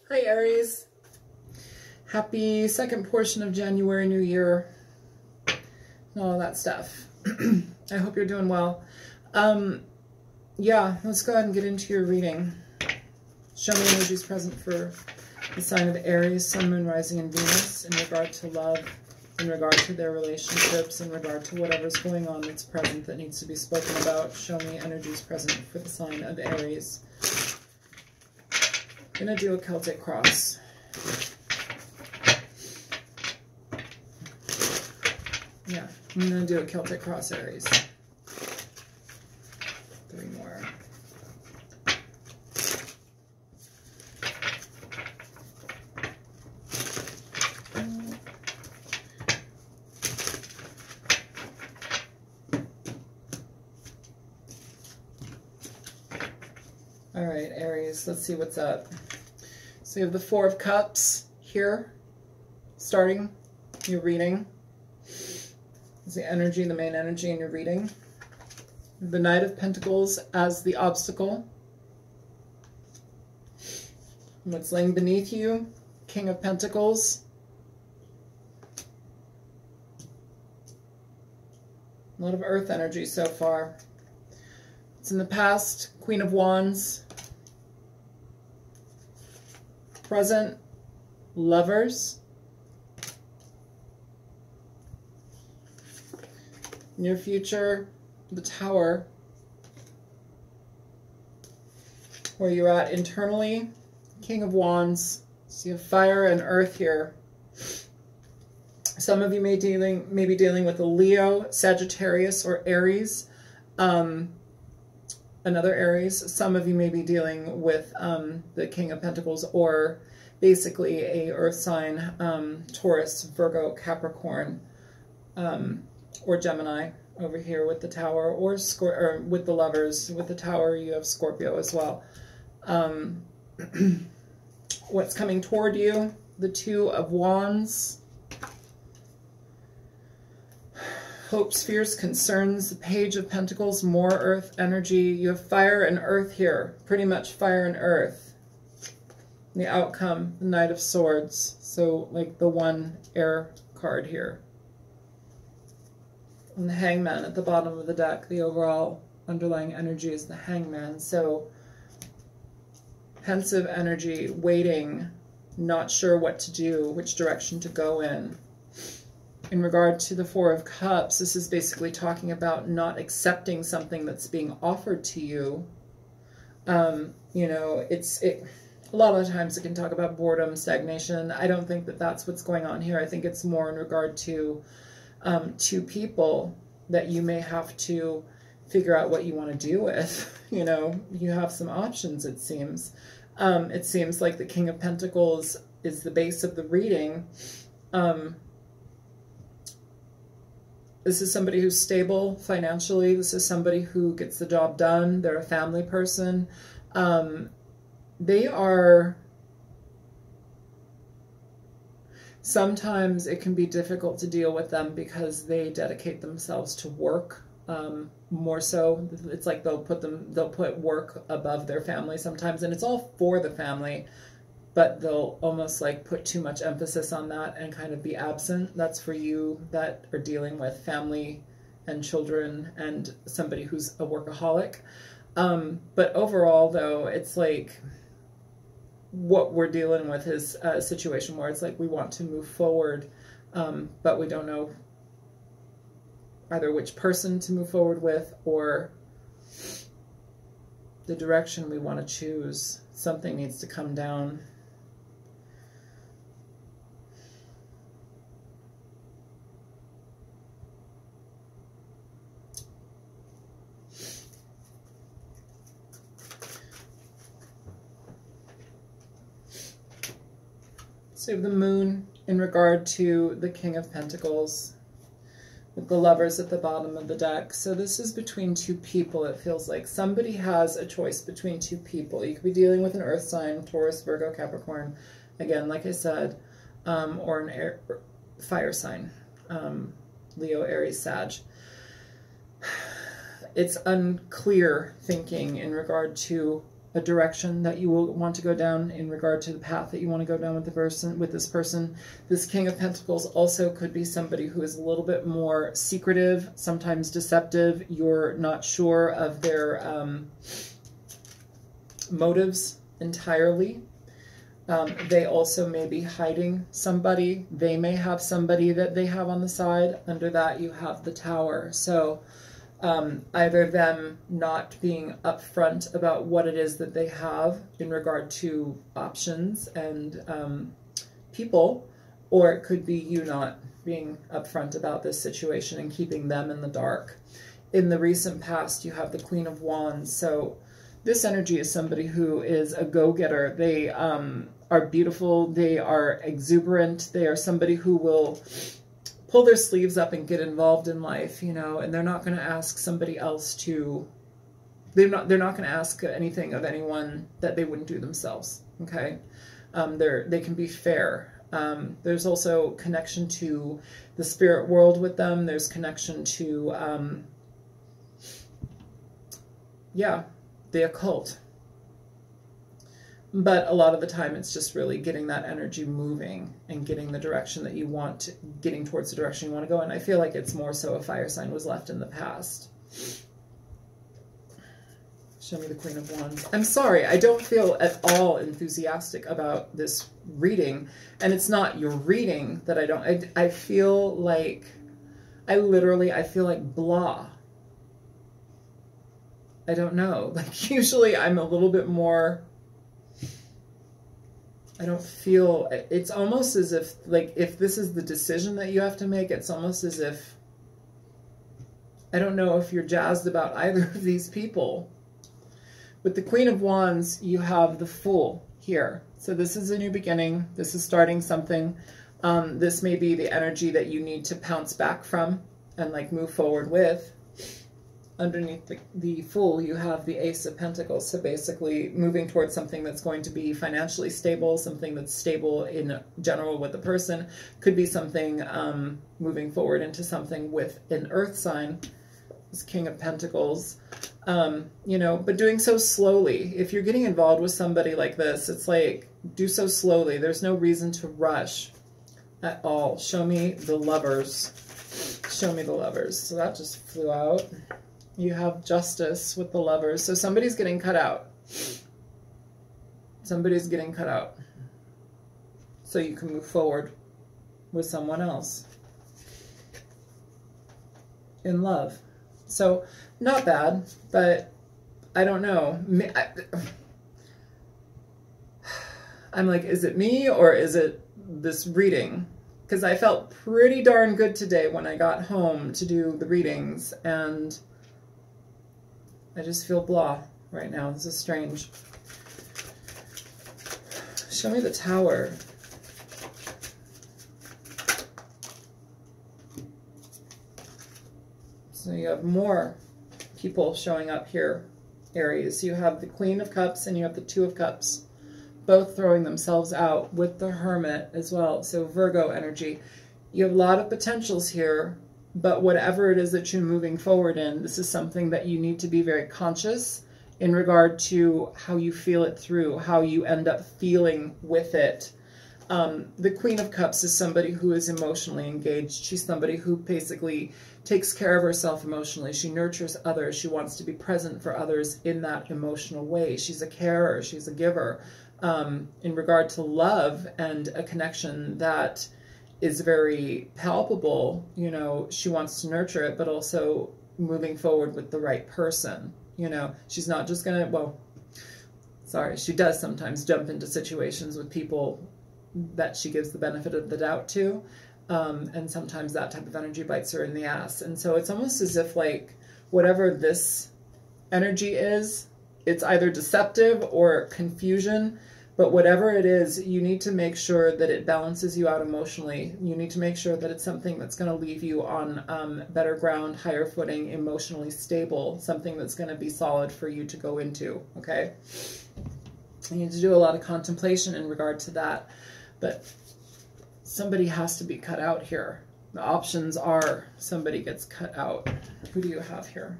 Hi Aries. Happy second portion of January, New Year, and all that stuff. I hope you're doing well. Yeah, let's go ahead and get into your reading. Show me energies present for the sign of Aries, Sun, Moon, Rising, and Venus in regard to love, in regard to their relationships, in regard to whatever's going on that's present that needs to be spoken about. Show me energies present for the sign of Aries. I'm going to do a Celtic cross. Yeah, I'm going to do a Celtic cross, Aries. 3 more. All right, Aries, let's see what's up. So you have the 4 of Cups here, starting your reading. Is the energy, the main energy in your reading. The Knight of Pentacles as the obstacle. What's laying beneath you? King of Pentacles. A lot of earth energy so far. It's in the past, Queen of Wands. Present, Lovers. Near future, the Tower. Where you're at internally, King of Wands. So you have fire and earth here. Some of you may be dealing with a Leo, Sagittarius, or Aries. Another Aries. Some of you may be dealing with the King of Pentacles, or basically a earth sign, Taurus, Virgo, Capricorn, or Gemini over here with the Tower, or with the Lovers. With the Tower, you have Scorpio as well. What's coming toward you? The 2 of Wands. Hopes, fears, concerns, the Page of Pentacles, more earth energy. You have fire and earth here, pretty much fire and earth. The outcome, the Knight of Swords, so like the 1 air card here. And the Hangman at the bottom of the deck, the overall underlying energy is the Hangman. So pensive energy, waiting, not sure what to do, which direction to go in. In regard to the 4 of Cups, this is basically talking about not accepting something that's being offered to you. You know, a lot of the times it can talk about boredom, stagnation. I don't think that that's what's going on here. I think it's more in regard to 2 people that you may have to figure out what you want to do with. You know, you have some options, it seems. It seems like the King of Pentacles is the base of the reading. This is somebody who's stable financially. This is somebody who gets the job done. They're a family person. They are... Sometimes it can be difficult to deal with them because they dedicate themselves to work more so. It's like they'll put work above their family sometimes, and it's all for the family, but they'll almost like put too much emphasis on that and kind of be absent. That's for you that are dealing with family and children and somebody who's a workaholic. But overall, though, it's like what we're dealing with is a situation where it's like we want to move forward, but we don't know either which person to move forward with or the direction we want to choose. Something needs to come down. So the Moon in regard to the King of Pentacles with the Lovers at the bottom of the deck. So this is between 2 people, it feels like. Somebody has a choice between 2 people. You could be dealing with an earth sign, Taurus, Virgo, Capricorn, again, like I said, or an fire sign, Leo, Aries, Sag. It's unclear thinking in regard to a direction that you will want to go down in regard to the path that you want to go down with the person, with this person. This King of Pentacles also could be somebody who is a little bit more secretive, sometimes deceptive. You're not sure of their motives entirely. They also may be hiding somebody. They may have somebody that they have on the side. Under that, you have the Tower. So either them not being upfront about what it is that they have in regard to options and people, or it could be you not being upfront about this situation and keeping them in the dark. In the recent past, you have the Queen of Wands. So this energy is somebody who is a go-getter. They are beautiful. They are exuberant. They are somebody who will pull their sleeves up and get involved in life, you know, and they're not going to ask somebody else to, they're not going to ask anything of anyone that they wouldn't do themselves. Okay. They can be fair. There's also connection to the spirit world with them. There's connection to, yeah, the occult. But a lot of the time it's just really getting that energy moving and getting the direction that you want, getting towards the direction you want to go. And I feel like it's more so a fire sign was left in the past. Show me the Queen of Wands. I'm sorry, I don't feel at all enthusiastic about this reading. And it's not your reading that I don't, I feel like, I feel like blah. I don't know. Like usually I'm a little bit more, I don't feel, it's almost as if, like, if this is the decision that you have to make, it's almost as if, I don't know if you're jazzed about either of these people. With the Queen of Wands, you have the Fool here. So this is a new beginning. This is starting something. This may be the energy that you need to pounce back from and like move forward with. Underneath the Fool, you have the Ace of Pentacles. So basically moving towards something that's going to be financially stable, something that's stable in general with the person. Could be something moving forward into something with an earth sign. This King of Pentacles. You know, but doing so slowly. If you're getting involved with somebody like this, it's like, do so slowly. There's no reason to rush at all. Show me the Lovers. Show me the Lovers. So that just flew out. You have Justice with the Lovers. So somebody's getting cut out. Somebody's getting cut out. So you can move forward with someone else in love. So not bad, but I don't know. I'm like, is it me or is it this reading? Because I felt pretty darn good today when I got home to do the readings, and I just feel blah right now. This is strange. Show me the Tower. So you have more people showing up here, Aries. You have the Queen of Cups and you have the Two of Cups, both throwing themselves out with the Hermit as well. So Virgo energy. You have a lot of potentials here, but whatever it is that you're moving forward in, this is something that you need to be very conscious in regard to how you feel it through, how you end up feeling with it. The Queen of Cups is somebody who is emotionally engaged. She's somebody who basically takes care of herself emotionally. She nurtures others. She wants to be present for others in that emotional way. She's a carer. She's a giver. In regard to love and a connection that is very palpable, you know, she wants to nurture it, but also moving forward with the right person. You know, she's not just gonna, well, sorry, she does sometimes jump into situations with people that she gives the benefit of the doubt to. And sometimes that type of energy bites her in the ass. And so it's almost as if, like, whatever this energy is, it's either deceptive or confusion, but whatever it is, you need to make sure that it balances you out emotionally. You need to make sure that it's something that's going to leave you on better ground, higher footing, emotionally stable, something that's going to be solid for you to go into, okay? You need to do a lot of contemplation in regard to that, but somebody has to be cut out here. The options are somebody gets cut out. Who do you have here?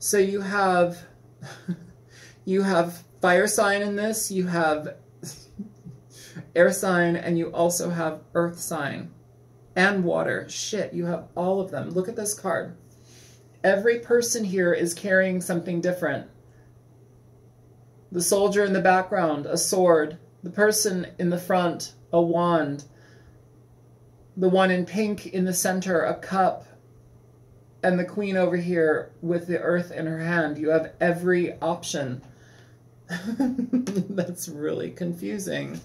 So you have you have fire sign in this, you have air sign, and you also have earth sign and water. Shit, you have all of them. Look at this card. Every person here is carrying something different. The soldier in the background, a sword. The person in the front, a wand. The one in pink in the center, a cup. And the queen over here with the earth in her hand. You have every option. That's really confusing.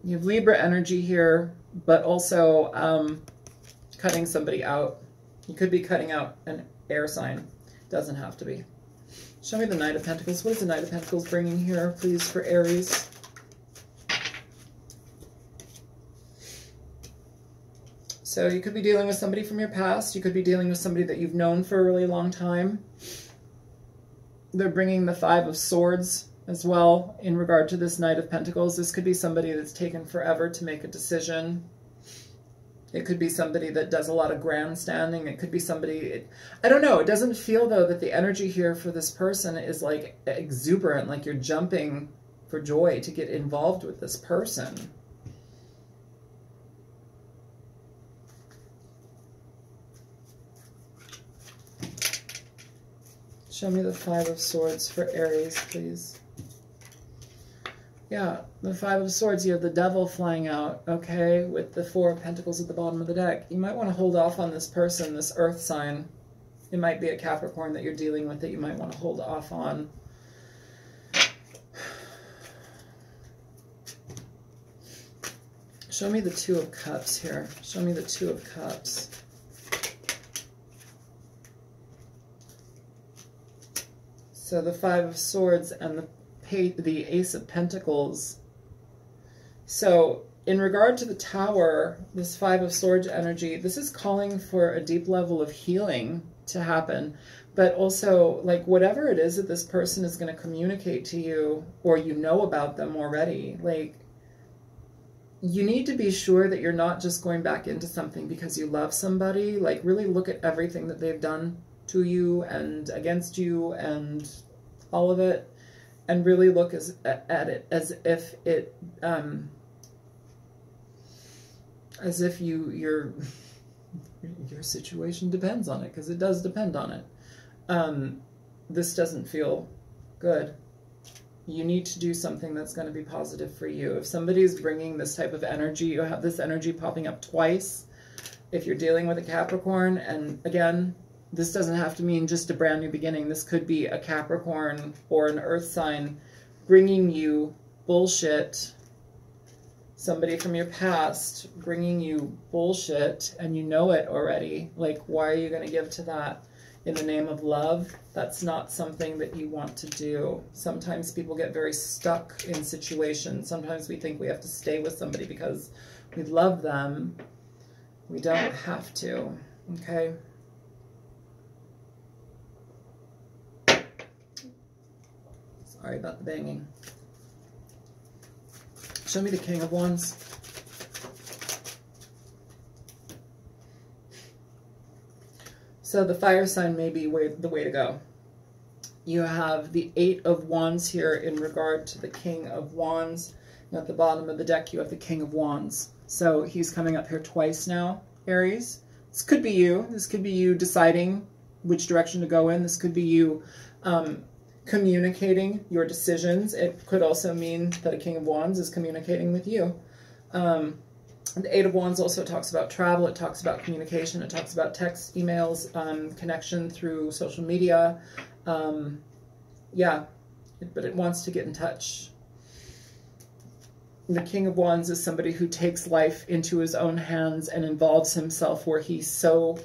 You have Libra energy here, but also cutting somebody out. You could be cutting out an air sign. Doesn't have to be. Show me the Knight of Pentacles. What is the Knight of Pentacles bringing here, please, for Aries? So you could be dealing with somebody from your past. You could be dealing with somebody that you've known for a really long time. They're bringing the Five of Swords as well in regard to this Knight of Pentacles. This could be somebody that's taken forever to make a decision. It could be somebody that does a lot of grandstanding. It could be somebody, I don't know. It doesn't feel, though, that the energy here for this person is like exuberant, like you're jumping for joy to get involved with this person. Show me the Five of Swords for Aries, please. Yeah, the Five of Swords, you have the Devil flying out, okay, with the Four of Pentacles at the bottom of the deck. You might want to hold off on this person, this earth sign. It might be a Capricorn that you're dealing with that you might want to hold off on. Show me the Two of Cups here. Show me the Two of Cups. So the Five of Swords and the Ace of Pentacles. So in regard to the Tower, this Five of Swords energy, this is calling for a deep level of healing to happen. But also, like, whatever it is that this person is going to communicate to you, or you know about them already, like, you need to be sure that you're not just going back into something because you love somebody. Like, really look at everything that they've done to you and against you and all of it. And really look at it as if it, as if your situation depends on it, because it does depend on it. This doesn't feel good. You need to do something that's going to be positive for you. If somebody's bringing this type of energy, you have this energy popping up twice. If you're dealing with a Capricorn, and again, this doesn't have to mean just a brand new beginning. This could be a Capricorn or an earth sign bringing you bullshit. Somebody from your past bringing you bullshit, and you know it already. Like, why are you going to give to that in the name of love? That's not something that you want to do. Sometimes people get very stuck in situations. Sometimes we think we have to stay with somebody because we love them. We don't have to, okay? Sorry about the banging. Show me the King of Wands. So the fire sign may be the way to go. You have the Eight of Wands here in regard to the King of Wands. And at the bottom of the deck, you have the King of Wands. So he's coming up here twice now, Aries. This could be you. This could be you deciding which direction to go in. This could be you communicating your decisions. It could also mean that a King of Wands is communicating with you. The Eight of Wands also talks about travel. It talks about communication. It talks about text, emails, connection through social media. Yeah, but it wants to get in touch. The King of Wands is somebody who takes life into his own hands and involves himself where he so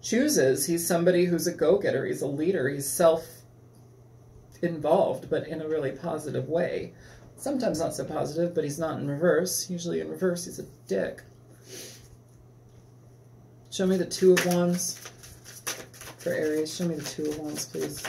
chooses. He's somebody who's a go-getter. He's a leader. He's self-involved, but in a really positive way. Sometimes not so positive, but he's not in reverse. Usually in reverse, he's a dick. Show me the Two of Wands for Aries. Show me the Two of Wands, please.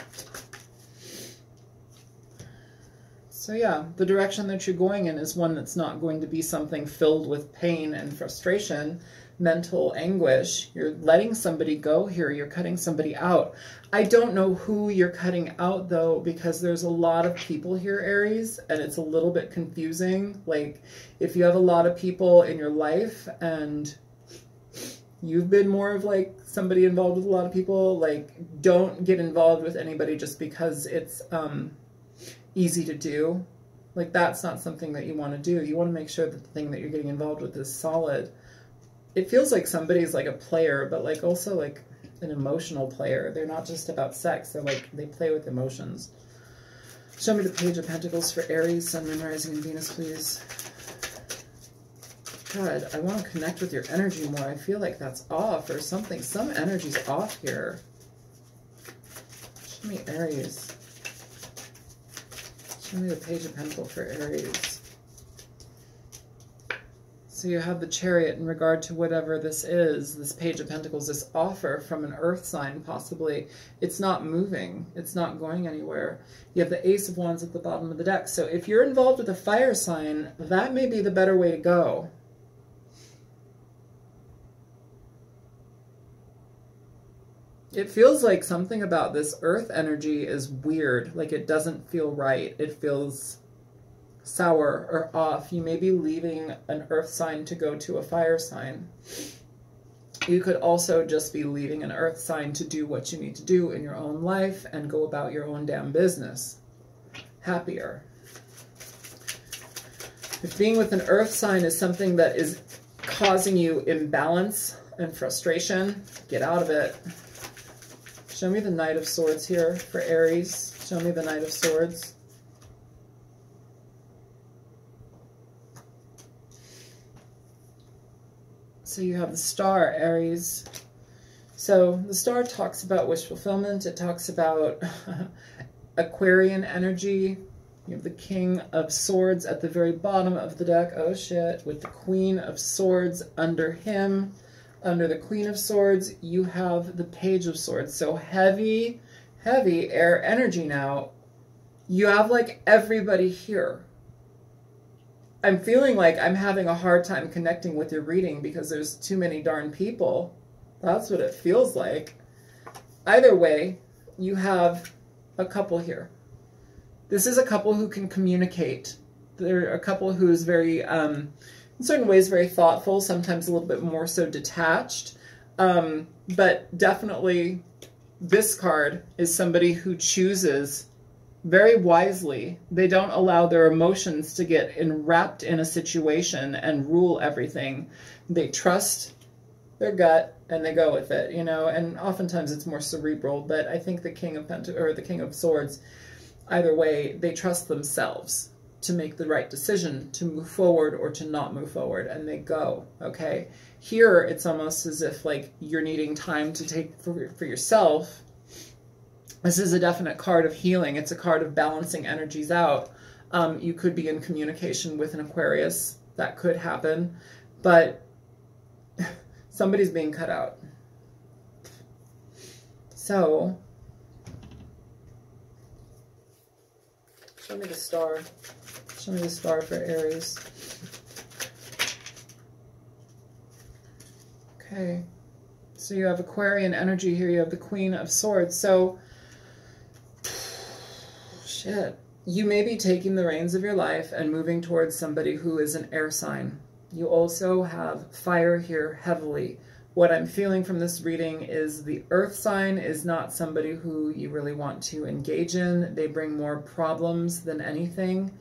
So yeah, the direction that you're going in is one that's not going to be something filled with pain and frustration. mental anguish. You're letting somebody go here. You're cutting somebody out. I don't know who you're cutting out, though, because there's a lot of people here, Aries, and it's a little bit confusing. Like, if you have a lot of people in your life and you've been more of like somebody involved with a lot of people, like, don't get involved with anybody just because it's easy to do. Like, that's not something that you want to do. You want to make sure that the thing that you're getting involved with is solid. It feels like somebody's like a player, but like also like an emotional player. They're not just about sex. They're like, they play with emotions. Show me the Page of Pentacles for Aries, Sun, Moon, Rising, and Venus, please. God, I want to connect with your energy more. I feel like that's off or something. Some energy's off here. Show me Aries. Show me the Page of Pentacles for Aries. So you have the Chariot in regard to whatever this is, this Page of Pentacles, this offer from an earth sign, possibly. It's not moving. It's not going anywhere. You have the Ace of Wands at the bottom of the deck. So if you're involved with a fire sign, that may be the better way to go. It feels like something about this earth energy is weird. Like, it doesn't feel right. It feels sour or off. You may be leaving an earth sign to go to a fire sign. You could also just be leaving an earth sign to do what you need to do in your own life and go about your own damn business. Happier. If being with an earth sign is something that is causing you imbalance and frustration, get out of it. Show me the Knight of Swords here for Aries. Show me the Knight of Swords. So you have the Star, Aries. So the Star talks about wish fulfillment. It talks about Aquarian energy. You have the King of Swords at the very bottom of the deck. Oh shit. With the Queen of Swords under him. Under the Queen of Swords, you have the Page of Swords. So heavy, heavy air energy now. You have like everybody here. I'm feeling like I'm having a hard time connecting with your reading because there's too many darn people. That's what it feels like. Either way, you have a couple here. This is a couple who can communicate. They're a couple who's very, in certain ways, very thoughtful, sometimes a little bit more so detached. But definitely this card is somebody who chooses very wisely. They don't allow their emotions to get enwrapped in a situation and rule everything. They trust their gut and they go with it, you know, and oftentimes it's more cerebral, but I think the King of the King of Swords, either way, they trust themselves to make the right decision, to move forward or to not move forward, and they go, okay? Here, it's almost as if like you're needing time to take for yourself. This is a definite card of healing. It's a card of balancing energies out. You could be in communication with an Aquarius. That could happen, but somebody's being cut out. So, show me the Star. Show me the Star for Aries. Okay. So you have Aquarian energy here. You have the Queen of Swords. So, shit. You may be taking the reins of your life and moving towards somebody who is an air sign. You also have fire here heavily. What I'm feeling from this reading is the earth sign is not somebody who you really want to engage in. They bring more problems than anything.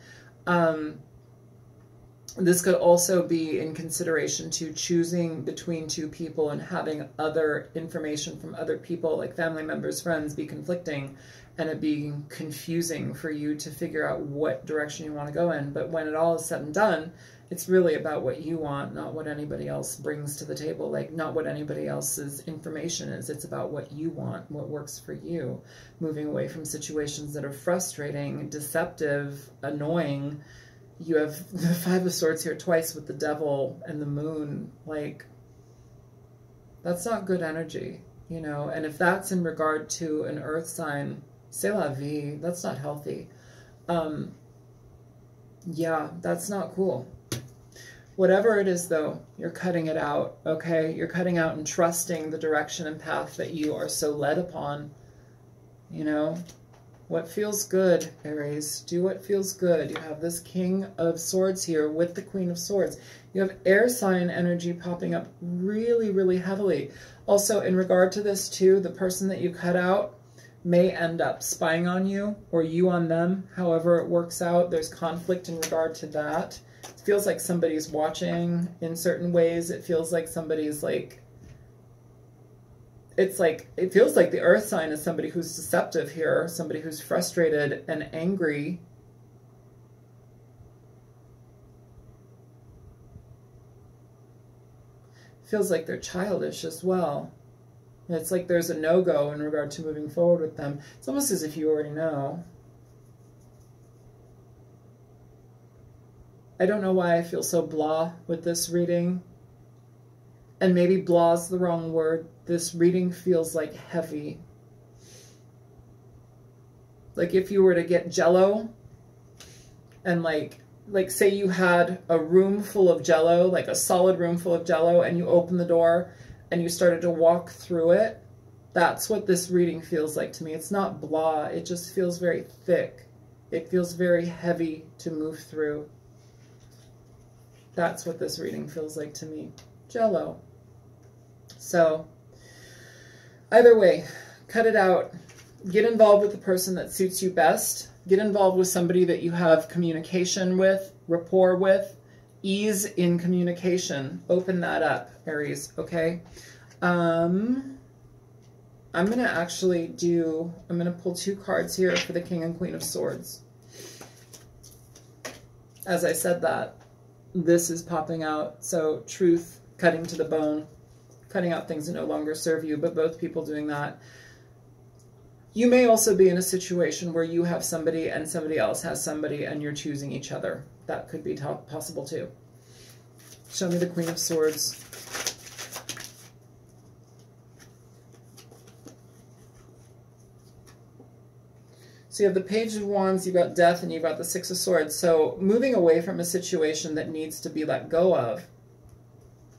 This could also be in consideration to choosing between two people and having other information from other people, like family members, friends, be conflicting, and it being confusing for you to figure out what direction you want to go in. But when it all is said and done, it's really about what you want, not what anybody else brings to the table, like not what anybody else's information is. It's about what you want, what works for you, moving away from situations that are frustrating, deceptive, annoying. You have the Five of Swords here twice with the Devil and the Moon. Like, that's not good energy, you know? And if that's in regard to an earth sign, c'est la vie, that's not healthy. Yeah, that's not cool. Whatever it is, though, you're cutting it out, okay? You're cutting out and trusting the direction and path that you are so led upon. You know, what feels good, Aries? Do what feels good. You have this King of Swords here with the Queen of Swords. You have air sign energy popping up really, really heavily. Also, in regard to this, too, the person that you cut out may end up spying on you or you on them. However it works out, there's conflict in regard to that. It feels like somebody's watching in certain ways. It feels like somebody's like, it feels like the earth sign is somebody who's deceptive here, somebody who's frustrated and angry. Feels like they're childish as well. It's like there's a no-go in regard to moving forward with them. It's almost as if you already know. I don't know why I feel so blah with this reading. And maybe blah's the wrong word. This reading feels like heavy. Like if you were to get Jell-O and like say you had a room full of Jell-O, like a solid room full of Jell-O, and you open the door and you started to walk through it. That's what this reading feels like to me. It's not blah. It just feels very thick. It feels very heavy to move through. That's what this reading feels like to me. Jell-O. So, either way, cut it out. Get involved with the person that suits you best. Get involved with somebody that you have communication with, rapport with, ease in communication. Open that up, Aries, okay? I'm going to actually I'm going to pull 2 cards here for the King and Queen of Swords. As I said that, this is popping out. So truth, cutting to the bone, cutting out things that no longer serve you, but both people doing that. You may also be in a situation where you have somebody and somebody else has somebody and you're choosing each other. That could be possible too. Show me the Queen of Swords. So you have the Page of Wands, you've got Death, and you've got the Six of Swords. So moving away from a situation that needs to be let go of,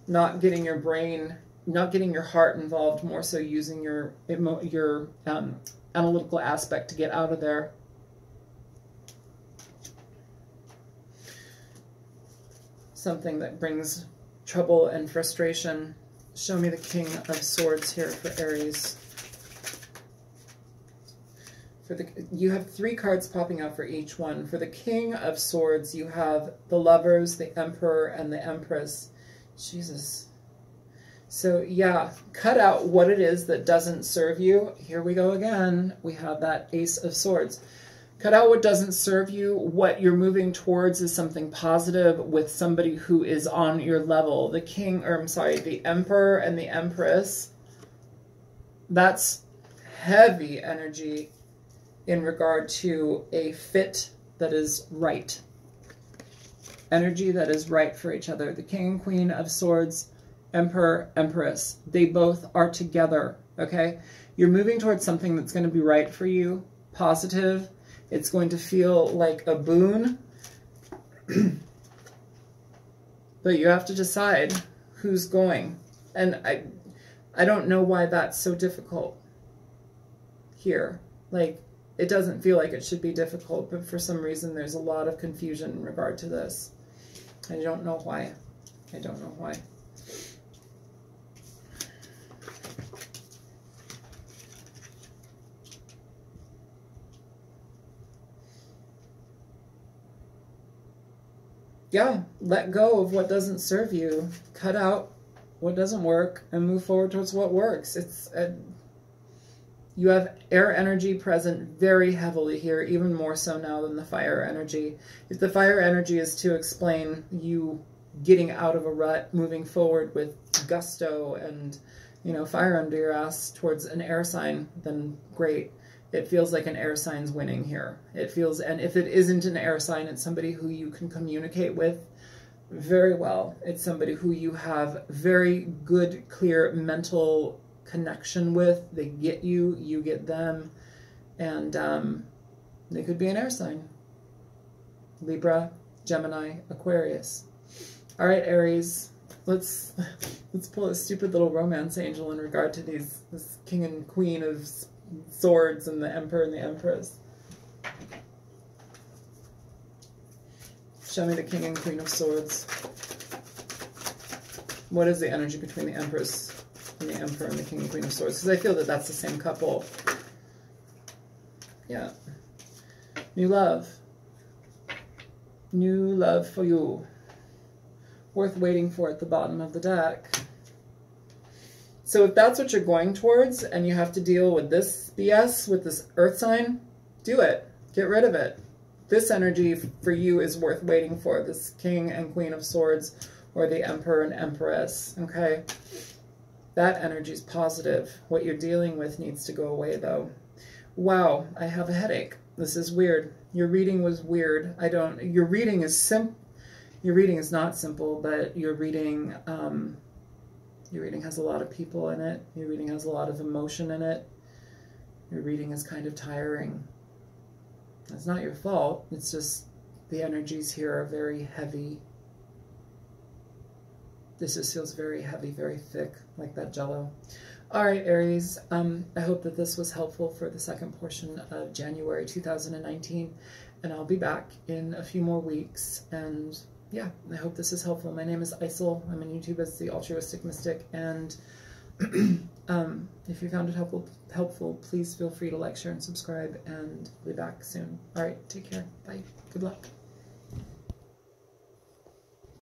not getting your brain, not getting your heart involved, more so using your analytical aspect to get out of there. Something that brings trouble and frustration. Show me the King of Swords here for Aries. You have 3 cards popping out for each one. For the King of Swords, you have the Lovers, the Emperor, and the Empress. Jesus. So yeah, cut out what it is that doesn't serve you. Here we go again. We have that Ace of Swords. Cut out what doesn't serve you. What you're moving towards is something positive with somebody who is on your level. The the Emperor and the Empress. That's heavy energy in regard to a fit that is right. Energy that is right for each other. The King and Queen of Swords, Emperor, Empress. They both are together, okay? You're moving towards something that's going to be right for you, positive. It's going to feel like a boon. But you have to decide who's going. And I don't know why that's so difficult here. Like, it doesn't feel like it should be difficult, but for some reason there's a lot of confusion in regard to this. I don't know why. I don't know why. Yeah, let go of what doesn't serve you. Cut out what doesn't work and move forward towards what works. You have air energy present very heavily here, even more so now than the fire energy. If the fire energy is to explain you getting out of a rut, moving forward with gusto and, you know, fire under your ass towards an air sign, then great. It feels like an air sign's winning here. It feels, and if it isn't an air sign, it's somebody who you can communicate with very well. It's somebody who you have very good, clear mental connection with. They get you, you get them, and they could be an air sign. Libra, Gemini, Aquarius. All right, Aries, let's pull a stupid little romance angel in regard to this king and queen of swords and the emperor and the empress. Show me the king and queen of swords. What is the energy between the empress and the emperor and the king and queen of swords? Because I feel that that's the same couple. Yeah. New love. New love for you. Worth waiting for at the bottom of the deck. So if that's what you're going towards and you have to deal with this BS with this earth sign, do it. Get rid of it. This energy for you is worth waiting for. This king and queen of swords or the emperor and empress. Okay? That energy is positive. What you're dealing with needs to go away though. Wow, I have a headache. This is weird. Your reading was weird. Your reading is Your reading is not simple, but your reading has a lot of people in it. Your reading has a lot of emotion in it. Your reading is kind of tiring. That's not your fault. It's just the energies here are very heavy. This just feels very heavy, very thick, like that jello. All right, Aries, I hope that this was helpful for the second portion of January 2019, and I'll be back in a few more weeks, and yeah, I hope this is helpful. My name is Isel. I'm on YouTube as the Altruistic Mystic, and if you found it helpful, please feel free to like, share, and subscribe, and I'll be back soon. All right, take care. Bye. Good luck.